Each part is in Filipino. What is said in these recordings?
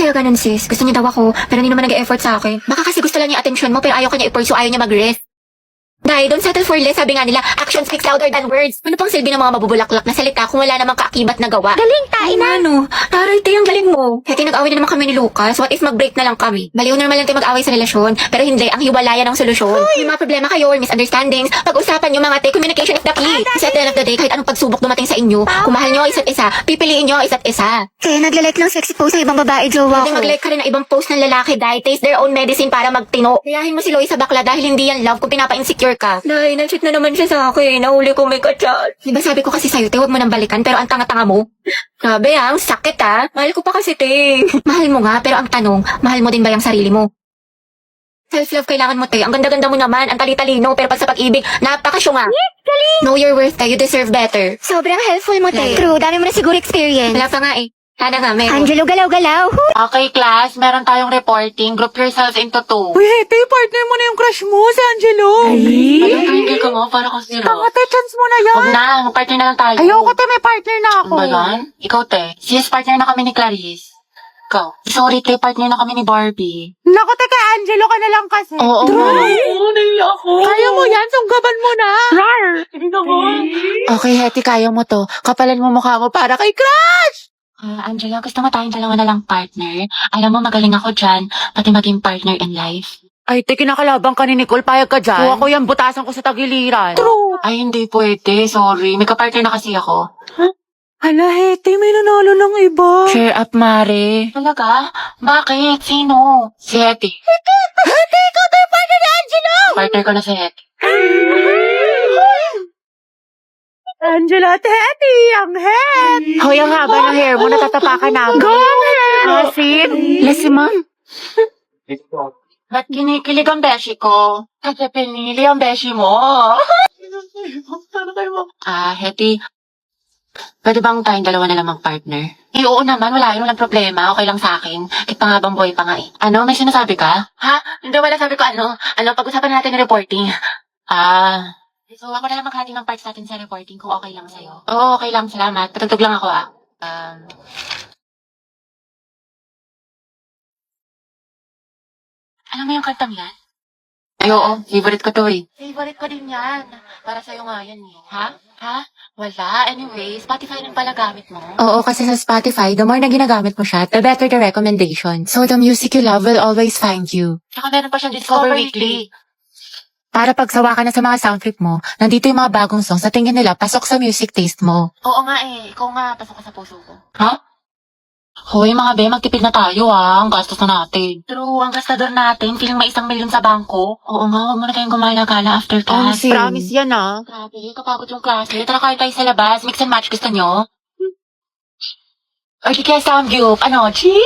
kaya ganun sis? Gusto niya daw ako, pero hindi naman nag-e-effort sa akin. Baka kasi gusto lang niya atensyon mo, pero ayaw kanya i-pursue, ayaw niya mag-rest. Dahil don't settle for less, sabi nga nila, action speaks louder than words. Ano pang silbi ng mga mabubulaklak na salita kung wala namang kaakibat na gawa? Galing, tain na! Ano? Taray, te, ang galing mo. Kaya nag-away na naman kami ni Lucas, what if mag-break na lang kami? Baliw normal lang tayo mag-away sa relasyon, pero hindi, ang hiwalayan ang solusyon. May mga problema kayo or misunderstandings, pag-usapan nyo mga te, communication is the key. Kasi at the end of the day, kahit anong pagsubok dumating sa inyo, kung mahal nyo ang isa't isa, pipiliin nyo ang isa't isa. Kaya naglalike ng sexy post ng ibang babae, jowa ko. Mag-like ka rin ng ibang post ng lalaki dahil taste their own medicine para magtino. Kayahin mo si Loie sa bakla dahil hindi yan love kung pinapa-insecure ka. Dahil nag-cheat na naman siya sa akin. Nahuli ko may kachat. Diba sabi ko kasi sa'yo, te, huwag mo nang balikan pero ang tanga-tanga mo. Grabe ang sakit Mahal ko pa kasi, te. Mahal mo nga, pero ang tanong, mahal mo din ba yung sarili mo? Self-love kailangan mo, te. Ang ganda-ganda mo naman, ang tali-talino, pero pag sa pag-ibig, napakasyunga. Know your worth, te. You deserve better. Sobrang helpful mo, te. True, dami mo na siguro experience. Wala pa nga eh. Sana nga, meron. Angelo, galaw-galaw. Okay, class. Meron tayong reporting. Group yourselves into 2. Uy, Hete, partner mo na yung crush mo, si Angelo. Alam, tingin ka mo, para kang zero. Tanga, te, chance mo na yan. Huwag na, mag-partner na lang tayo. Ayoko, te, may partner na ako. Ano ba yan? Ikaw, te. Sis, partner na kami ni Clarice. Ikaw. Sorry, te, partner na kami ni Barbie. Naku, te, kay Angelo ka na lang kasi. Oo, naiya ako. Kaya mo yan, sunggaban mo na. Rar. Hindi na Okay, Hetty, kaya mo to. Kapalan mo mukha mo para kay Crush! Angela, gusto mo tayong dalawa na lang partner? Alam mo, magaling ako dyan, pati maging partner in life. Ay, te, kinakalabang ka ni Nicole, payag ka dyan. Kuha ko yan, butasan ko sa tagiliran. True. Ay, hindi pwede. Sorry. May kapartner na kasi ako. Hala, Hete, may nanalo ng iba. Cheer up, Mare. Talaga? Bakit? Sino? Si Hetty. Hete, ikaw tayo partner ni Angelo. Partner ko na si Hetty. Angela at Hete, ang head. Hoy, ang haba ng hair mo, natatapakan namin. Go, ang head. Lesi, ma'am. Ba't kinikilig ang beshi ko? Kasi pinili ang beshi mo. Hetty. Pwede bang tayong dalawa na lang mag-partner? Oo naman, wala yun, walang problema. Okay lang sa akin. Kahit pangabang boy pa nga eh. Ano, may sinasabi ka? Ha? Hindi, wala sabi ko ano. Pag-usapan natin ng reporting. So ako na lang maghati ng parts natin sa reporting kung okay lang sa'yo. Oo, okay lang. Salamat. Patugtog lang ako Alam mo yung kantang yan? Ay, oo. Favorite ko to eh. Favorite ko din yan. Para sa'yo nga yan eh. Ha? Wala. Anyway, Spotify rin pala gamit mo. Oo, kasi sa Spotify, the more na ginagamit mo siya, the better the recommendation. So the music you love will always find you. Tsaka meron pa siyang Discover Weekly. Para pagsawa ka na sa mga sound trip mo, nandito yung mga bagong songs sa tingin nila pasok sa music taste mo. Oo nga eh. Ikaw nga, pasok ka sa puso ko. Ha? Hoy, mga be, magtipid na tayo Ang gastos na natin. True, ang gastador natin, feeling may 1,000,000 sa bangko. Oo nga, huwag mo na tayong gumala-gala after class. Promise yan, Grabe, kapagod yung klase. Tara kayo tayo sa labas. Mix and match, gusto nyo? Or di kaya sound group. Ano, chi?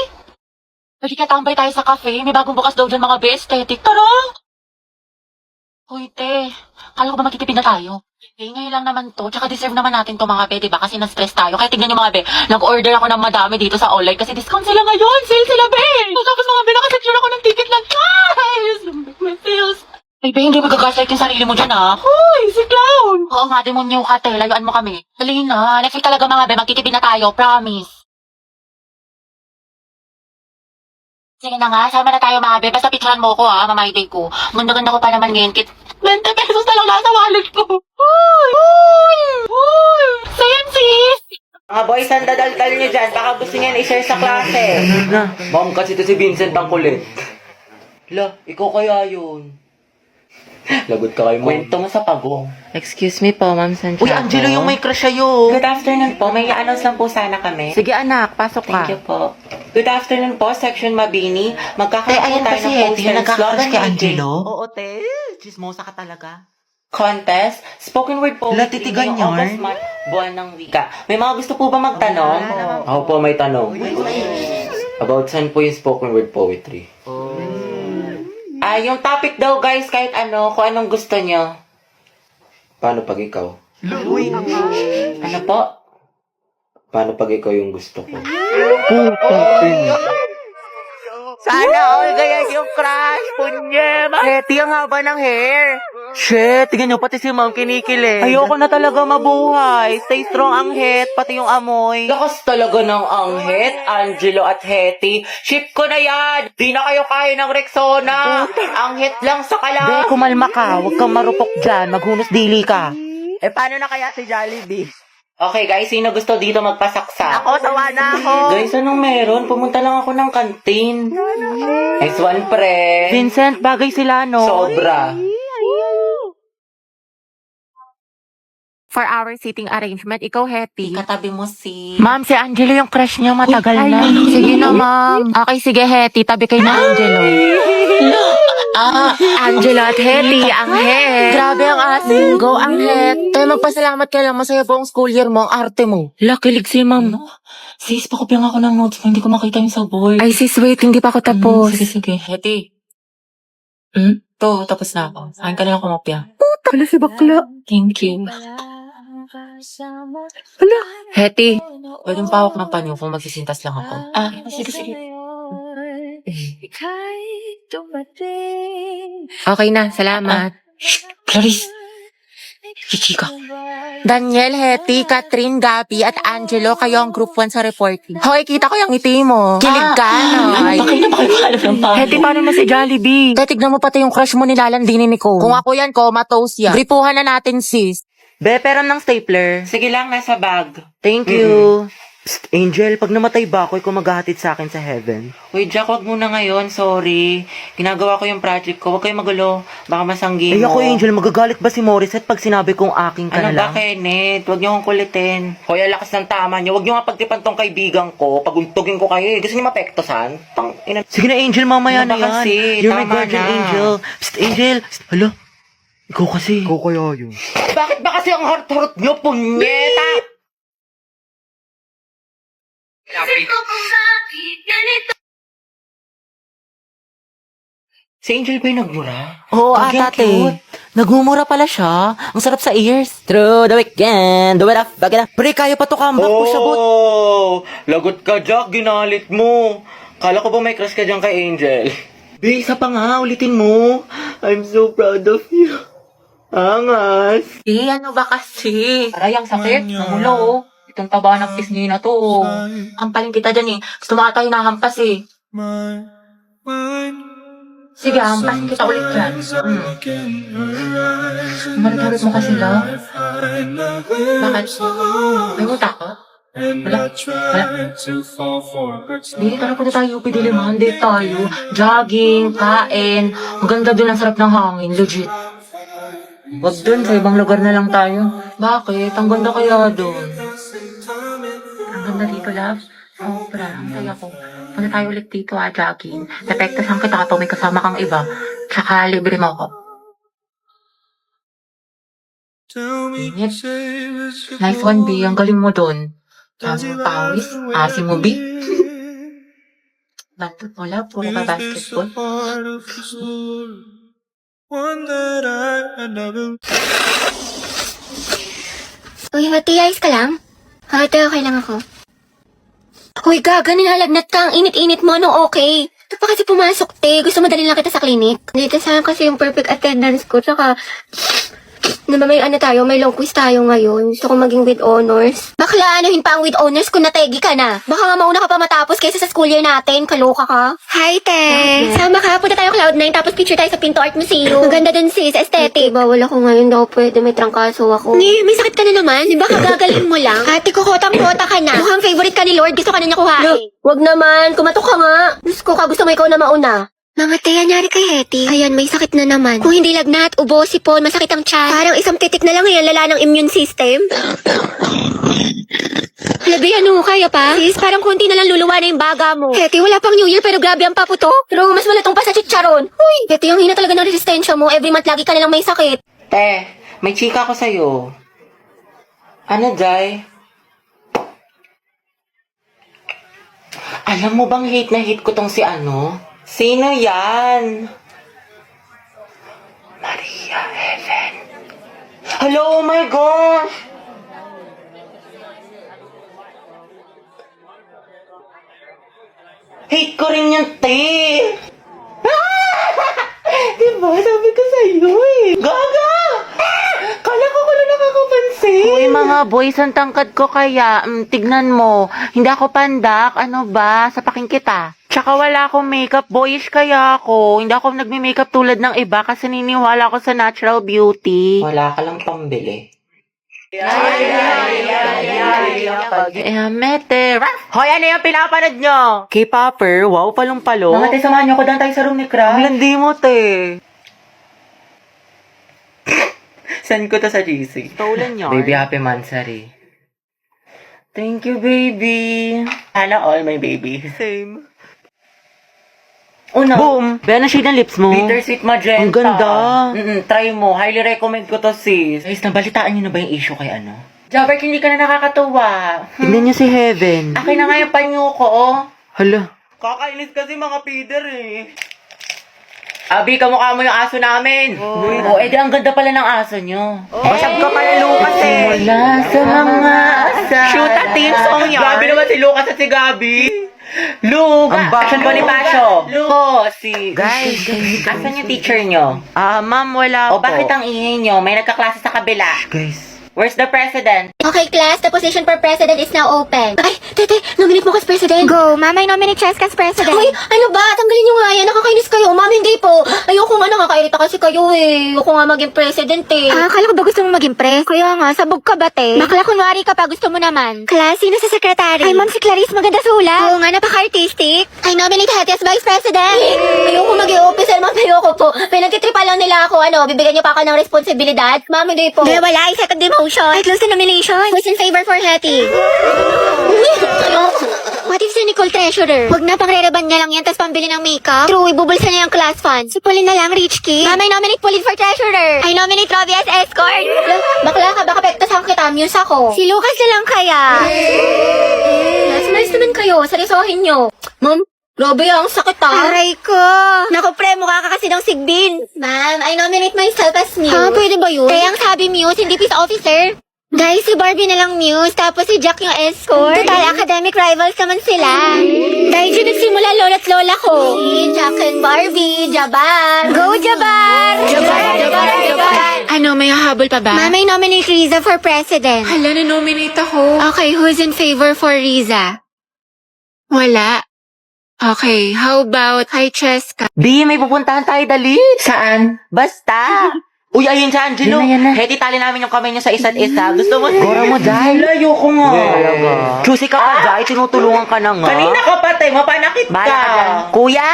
Or di kaya tambay tayo sa cafe. May bagong bukas daw dyan mga be, aesthetic. Tara! Hoy, te. Kala ko ba magtitipid na tayo? Ngayon lang naman to. Tsaka deserve naman natin to mga be, diba? Kasi na-stress tayo. Kaya tignan nyo mga be, nag-order ako ng madami dito sa online kasi discount sila ngayon. Sale sila, be! Tapos mga be, nakasection ako ng ticket lang. Guys! May sales. Ay, be, hindi magagaslight yung sarili mo dyan, Hoy, si Clown! Oo nga, demonyo ka, te. Layuan mo kami. Dali na. Next week talaga mga be, magtitipid na tayo. Promise. Sige na nga, sama na tayo mga be. Basta picturean mo ko mamay-day ko. Ganda-ganda ko pa naman ngayon. 20 pesos na lang nasa wallet ko. Hoy! Same sis! Mga boys, ang dadaldal nyo dyan. Baka gusto niyan i-share sa klase. Ma'am, kasi ito si Vincent ang kulit. La, ikaw kaya yun. Lagot ka kay ma'am. Kwento mo sa pagong. Excuse me po, Ma'am Santiago. Uy, Angelo, yung may crush sa'yo. Good afternoon po. May i-announce lang po sana kami. Sige, anak, pasok ka. Thank you po. Good afternoon po, Section Mabini. Magkakaroon po tayo ng poster ng slogan meeting. Oo, te. Chismosa ka talaga. Contest, spoken word poetry Latitigan ngayong yarn. August month, buwan ng wika. May mga gusto po ba magtanong? Ako po may tanong. About saan po yung spoken word poetry? Yung topic daw guys, kahit ano, kung anong gusto nyo. Paano pag ikaw? Ano po? Paano pag ikaw yung gusto ko? Sana all ganyan yung crush. Punye, Hete, ang haba ng hair. Shit, tingnan nyo, pati si ma'am kinikilig. Ayoko na talaga mabuhay. Stay strong ang het, pati yung amoy. Lakas talaga ng Anghet, Angelo at Hetty. Ship ko na yan! Di na kayo kaya ng Rexona! Anghet lang sa Be, kala! kumalma ka. Huwag kang marupok dyan. Maghunos dili ka. Eh, paano na kaya si Jollibee? Okay guys, sino gusto dito magpasaksa? Ako, tawa na ako. Guys, anong meron? Pumunta lang ako ng kantin. Next one, pre. Vincent, bagay sila, no? Sobra. For our seating arrangement, ikaw, Hetty. Katabi mo si... Ma'am, si Angelo yung crush niya matagal na. Sige na, ma'am. Okay, sige, Hetty. Tabi kay na Angelo. Angelo at Hetty, ang het. Grabe ang asin. Go, ang het. Tayo magpasalamat ka lang. Masaya buong school year mo. Ang arte mo. Lakilig si ma'am. Sis, pakopyang ako ng notes mo. Hindi ko makita yung sa board. Ay, sis, wait. Hindi pa ako tapos. Sige. Hetty. To, tapos na ako. Saan ka na lang kumopya? Kala si bakla. Thank you. Hetty. Pwede pawak ng panyo kung magsisintas lang ako. Sige. Okay na, salamat. Clarice. Chichika. Daniel, Hetty, Catherine, Gabi, at Angelo, kayo ang group 1 sa reporting. Hoy, kita ko yung ngiti mo. Kilig ka, no? Bakit na makipahalap ng panyo? Hetty, paano na si Jollibee? Tignan mo pati yung crush mo nilalandinin ni Cole. Kung ako yan, comatose yan. Gripuhan na natin, sis. Be, pero ng stapler. Sige lang, nasa bag. Thank you. Psst, Angel, pag namatay ba ako, ikaw maghahatid sa akin sa heaven? Uy, Jack, wag muna ngayon. Sorry. Ginagawa ko yung project ko. Huwag kayong magulo. Baka masanggi Ay, mo. ako, Angel, magagalit ba si Morissette pag sinabi kong aking ka Ano na ba, lang? Kenneth? Huwag niyo akong kulitin. Hoy, ang lakas ng tama niyo. Huwag niyo nga pagtipan tong kaibigan ko. Paguntugin ko kayo. Gusto niyo mapektosan? Sige na, Angel, mamaya Ano na ba yan. kasi? You're my Tama guardian na. angel. Psst, Angel. Psst, hala. Ikaw kasi. Ikaw kaya yun. Bakit ba kasi ang heart-heart niyo, punyeta? Si Angel ba yung nagmura? Oo, Ang ate. cute. Nagmumura pala siya. Ang sarap sa ears. Through the weekend. Do it up, back it up. Pre, kaya pa to comeback po siya, but... Oh, lagot ka, Jack. Ginalit mo. Kala ko ba may crush ka dyan kay Angel? Be, isa pa nga. Ulitin mo. I'm so proud of you. Angas. Eh, ano ba kasi? Aray, ang sakit. Namulo, oh. Itong taba ng pisngi na to, oh. Hampaling kita dyan, eh. Gusto mo ata hinahampas, eh. Sige, hampasin kita ulit dyan. Marit-harit mo kasi, love. Bakit? May utak ka? Wala. Hindi, tara punta tayo, pidiliman. Date tayo. Jogging, kain. Maganda dun, ang sarap ng hangin. Legit. Wag dun, sa ibang lugar na lang tayo. Bakit? Ang ganda kaya dun. Ang ganda dito, love. Sobra, ang saya ko. Punta tayo ulit dito, jogging. Depektasan kita kapag may kasama kang iba. Tsaka libre mo ako. Init. Nice one, B. Ang galing mo dun. Pawis. Asim mo, B. Bantot mo, love. Puro ka basketball. Uy, Hati, ayos ka lang? Hati, okay lang ako. Uy, gaga, nilalagnat ka. Ang init-init mo, no, okay. Ito pa kasi pumasok, te. Gusto mo dalhin lang kita sa clinic. Dito saan kasi yung perfect attendance ko. Tsaka, naman may ano tayo, may long quiz tayo ngayon. Gusto ko maging with honors. Bakla, anuhin pa ang with honors kung nategi ka na. Baka nga mauna ka pa matapos kaysa sa school year natin. Kaloka ka. Hi, te. Sama ka. Punta tayo Cloud9 tapos picture tayo sa Pinto Art Museum. Ang ganda dun, sis. Aesthetic. Bawal ako ngayon daw pwede. May trangkaso ako. May sakit ka na naman. Di ba kagagaling mo lang? Ate ko, kotang-kota ka na. Mukhang favorite ka ni Lord. Gusto ka na niya kuhain. Wag naman. Kumatok ka nga. Diyos ko ka. Gusto mo ikaw na mauna. Mga Teya, nyari kay Hetty. Ayan, may sakit na naman. Kung hindi lagnat, ubo, sipon, masakit ang tiyan. Parang isang titik na lang yan, lala ng immune system. Labi, ano, kaya pa? Sis, parang konti na lang luluwa na yung baga mo. Hetty, wala pang New Year pero grabe ang paputo. Pero mas malatong pa sa chicharon. Uy, Hetty, ang hina talaga ng resistensya mo. Every month lagi ka na lang may sakit. Te, may chika ko sa'yo. Ano, Jai? Alam mo bang hate na hate ko tong si ano? Sino yan? Maria Helen. Hello, oh my gosh! Hate ko rin yung te! Diba? Sabi ko sa'yo eh. Gaga! Uy, mga boys, ang tangkad ko kaya. Tignan mo. Hindi ako pandak. Ano ba? Sapakin kita. Tsaka wala akong makeup. Boyish kaya ako. Hindi ako nagme-makeup tulad ng iba kasi niniwala ako sa natural beauty. Wala ka lang pambili. Mete. Hoy, ano yung pinapanood nyo? K-popper? Wow, palong-palo. Mga te, samahan niyo ko doon tayo sa room ni Crush. Ang landi mo, te. Send ko to sa GC. Stolen yun. Baby, happy mansari. Thank you, baby. Sana all, my baby. Same. Una, Boom! Be, ano shade ng lips mo? Bittersweet Magenta. Ang ganda. Try mo. Highly recommend ko to, sis. Guys, nabalitaan niyo na ba yung issue kay ano? Jabber, hindi ka na nakakatuwa. Tignan niyo si Heaven. Akin na nga yung panyo ko, oh. Hala. Kakainis kasi mga feeder eh. Abi, kamukha mo yung aso namin. Oh, edi ang ganda pala ng aso nyo. Basag ka pala, Lucas eh. Wala sa mga asa. Shoot at team song yan. Gabi naman si Lucas at si Gabi. Luga! Ang bago. Asan Bonifacio? Lugo, si... Guys. Asan yung teacher nyo? Ma'am, wala O po. bakit ang ingay nyo? May nagkaklase sa kabila. Guys. Where's the president? Okay, class, the position for president is now open. Ay, tete, nominate mo kas president. Go, mama, nominate Chess kas president. Hoy, ano ba? Tanggalin nyo nga yan. Nakakainis kayo. Ma'am, hindi po. Ayoko nga, nakakairita kasi kayo eh. Ayoko nga maging president eh. Akala ko ba gusto mo maging pres? Kaya nga, sabog ka ba te? Bakla kunwari ka pa, gusto mo naman. Class, sino sa secretary? Ay, ma'am, si Clarice, maganda sulat. Oo nga, napaka-artistic. I nominate Hattie as vice president. Ayoko maging officer, ma'am, ayoko po. Pinagtitripa lang nila ako, bibigyan niyo pa ako ng responsibilidad. Ma'am, hindi po. Hindi, wala. I-second demotion. I close the nomination. Who's in favor for Hattie? What if si Nicole treasurer? Huwag na, pang-rereban niya lang yan, tapos pambili ng makeup. True, ibubulsa niya yung class fund. Si Pauline na lang, rich kid. Mama, I nominate Pauline for treasurer. I nominate Robbie as escort. Bakla ka, baka pektasan kita, muse ako. Si Lucas na lang kaya. Nice naman kayo, seryosohin nyo. Ma'am, grabe ang sakit ah. Aray ko. Naku, pre, mukha ka kasi ng sigbin. Ma'am, I nominate myself as Muse. Pwede ba yun? Kaya ang sabi Muse, hindi peace officer. Guys, si Barbie na lang Muse, tapos si Jack yung escort. Total, academic rivals naman sila. Dahil dyan nagsimula lola't lola ko. Si Jack and Barbie, Jabar. Go, Jabar! Jabar! Ano, may hahabol pa ba? Ma'am, I nominate Riza for president. Hala, na-nominate ako. Okay, who's in favor for Riza? Wala. Okay, how about kay Cheska? Di, may pupuntahan tayo, dali. Saan? Basta. Uy, ayun siya, Angelo. Yan na. Heti, tali namin yung kamay niyo sa isa't isa. Gusto mo? Gora mo, Jai. Layo ko nga. Choosy ka pa, Jai. Tinutulungan ka na nga. Kanina ka pa, te. Mapanakit Bahala ka dyan. ka. Kuya,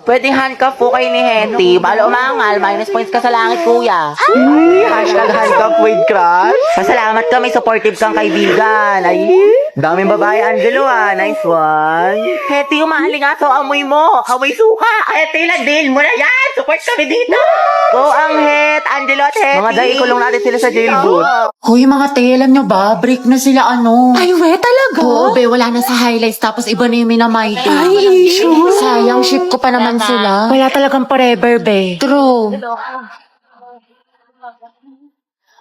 pwedeng handcuff po kayo ni Hetty. Balo umangal, minus points ka sa langit, kuya. Hashtag handcuff with crush. Pasalamat ka, may supportive kang kaibigan. Ay, daming babae, Angelo ah. Nice one. Hetty, umaalingaso, amoy mo. Amoy suka. Heti, ladil mo na yan. Support kami dito. Go ang Het, Angelo at Hetty. Mga day, ikulong natin sila sa jailboot. Hoy, mga te, alam nyo ba? Break na sila Ay, we, talaga? Oo, be, wala na sa highlights, tapos iba na yung minamay ko. Ay, sure. Sayang, ship ko pa naman sila. Wala talagang forever, be. True.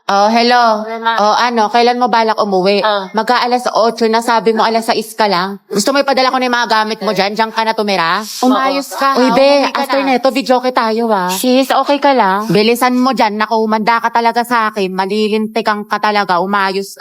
Oh, hello. Oh, ano, kailan mo balak umuwi? Magka-alas 8 na, sabi mo alas 6 ka lang. Gusto mo ipadala ko na yung mga gamit mo dyan? Diyan ka na tumira? Umayos ka. Uy, be, after neto, video tayo, Sis, okay ka lang? Bilisan mo dyan, naku, umanda ka talaga sa akin. Malilintikan ka talaga, umayos ka.